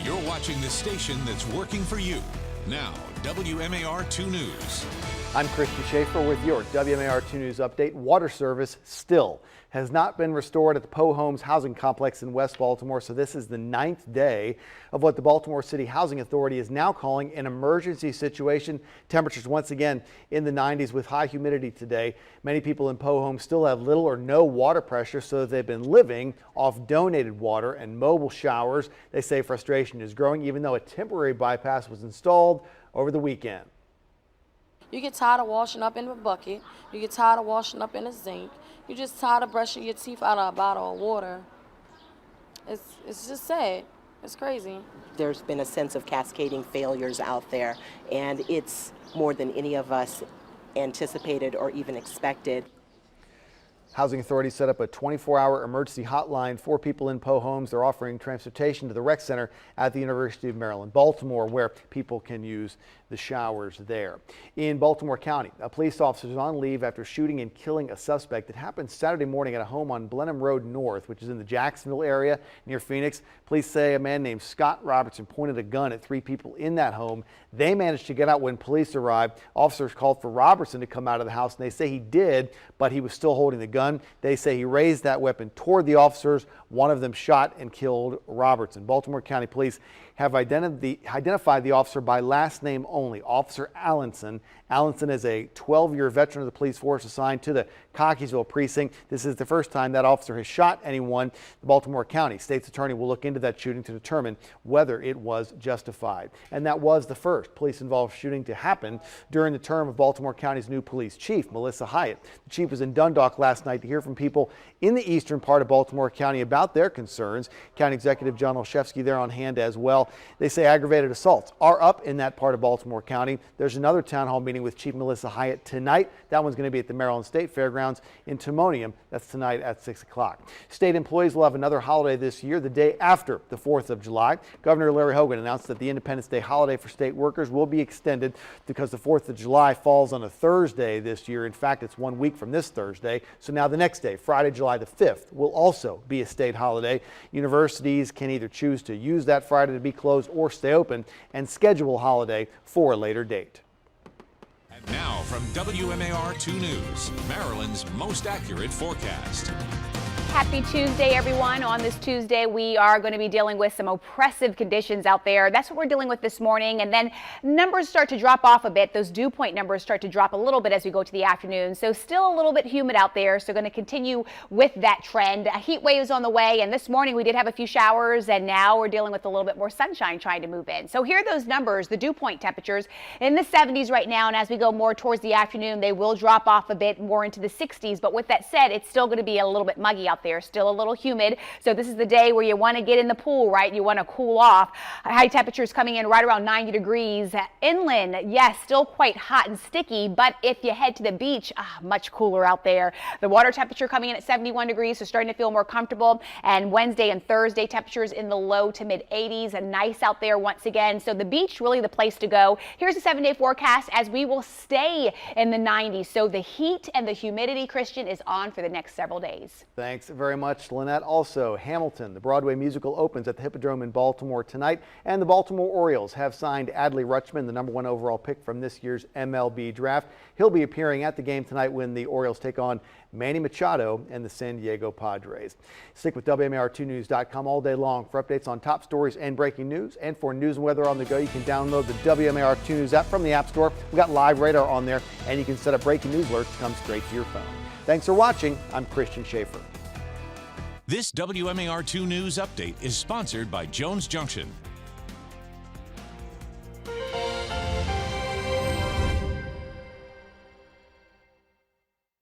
You're watching the station that's working for you. Now, WMAR 2 News. I'm Christian Schaefer with your WMAR 2 News update. Water service still has not been restored at the Poe Homes housing complex in West Baltimore, so this is the 9th day of what the Baltimore City Housing Authority is now calling an emergency situation. Temperatures once again in the 90s with high humidity today. Many people in Poe Homes still have little or no water pressure, so they've been living off donated water and mobile showers. They say frustration is growing even though a temporary bypass was installed over the weekend. You get tired of washing up in a bucket. You get tired of washing up in a sink. You just tired of brushing your teeth out of a bottle of water. It's just sad. It's crazy. There's been a sense of cascading failures out there, and it's more than any of us anticipated or even expected. Housing authorities set up a 24-hour emergency hotline for people in Poe Homes. They're offering transportation to the rec center at the University of Maryland, Baltimore, where people can use the showers there. In Baltimore County, a police officer is on leave after shooting and killing a suspect. It happened Saturday morning at a home on Blenheim Road North, which is in the Jacksonville area near Phoenix. Police say a man named Scott Robertson pointed a gun at 3 people in that home. They managed to get out when police arrived. Officers called for Robertson to come out of the house, and they say he did, but he was still holding the gun. They say he raised that weapon toward the officers. One of them shot and killed Robertson. Baltimore County Police have identified the officer by last name only, Officer Allenson. Allenson is a 12-year veteran of the police force assigned to the Cockeysville precinct. This is the first time that officer has shot anyone. The Baltimore County State's Attorney will look into that shooting to determine whether it was justified. And that was the first police-involved shooting to happen during the term of Baltimore County's new police chief, Melissa Hyatt. The chief was in Dundalk last night to hear from people in the eastern part of Baltimore County about their concerns. County Executive John Olszewski there on hand as well. They say aggravated assaults are up in that part of Baltimore County. There's another town hall meeting with Chief Melissa Hyatt tonight. That one's going to be at the Maryland State Fairgrounds in Timonium. That's tonight at 6 o'clock. State employees will have another holiday this year, the day after the 4th of July. Governor Larry Hogan announced that the Independence Day holiday for state workers will be extended because the 4th of July falls on a Thursday this year. In fact, it's 1 week from this Thursday. So now the next day, Friday, July the 5th, will also be a state holiday. Universities can either choose to use that Friday to be closed or stay open and schedule a holiday for a later date. And now from WMAR 2 News, Maryland's most accurate forecast. Happy Tuesday, everyone. On this Tuesday, we are going to be dealing with some oppressive conditions out there. That's what we're dealing with this morning. And then numbers start to drop off a bit. Those dew point numbers start to drop a little bit as we go to the afternoon. So still a little bit humid out there. So going to continue with that trend. A heat wave is on the way. And this morning we did have a few showers, and now we're dealing with a little bit more sunshine trying to move in. So here are those numbers, the dew point temperatures in the 70s right now. And as we go more towards the afternoon, they will drop off a bit more into the 60s. But with that said, it's still going to be a little bit muggy out there, still a little humid. So this is the day where you want to get in the pool, right? You want to cool off. High temperatures coming in right around 90 degrees. Inland, yes, still quite hot and sticky, but if you head to the beach, much cooler out there. The water temperature coming in at 71 degrees, so starting to feel more comfortable. And Wednesday and Thursday temperatures in the low to mid 80s, and nice out there once again. So the beach, really the place to go. Here's a 7-day forecast as we will stay in the 90s. So the heat and the humidity, Christian, is on for the next several days. Thanks very much, Lynette. Also, Hamilton, the Broadway musical, opens at the Hippodrome in Baltimore tonight, and the Baltimore Orioles have signed Adley Rutschman, the #1 overall pick from this year's MLB draft. He'll be appearing at the game tonight when the Orioles take on Manny Machado and the San Diego Padres. Stick with WMAR2News.com all day long for updates on top stories and breaking news. And for news and weather on the go, you can download the WMAR2 News app from the App Store. We've got live radar on there, and you can set up breaking news alerts to come straight to your phone. Thanks for watching. I'm Christian Schaefer. This WMAR 2 News update is sponsored by Jones Junction,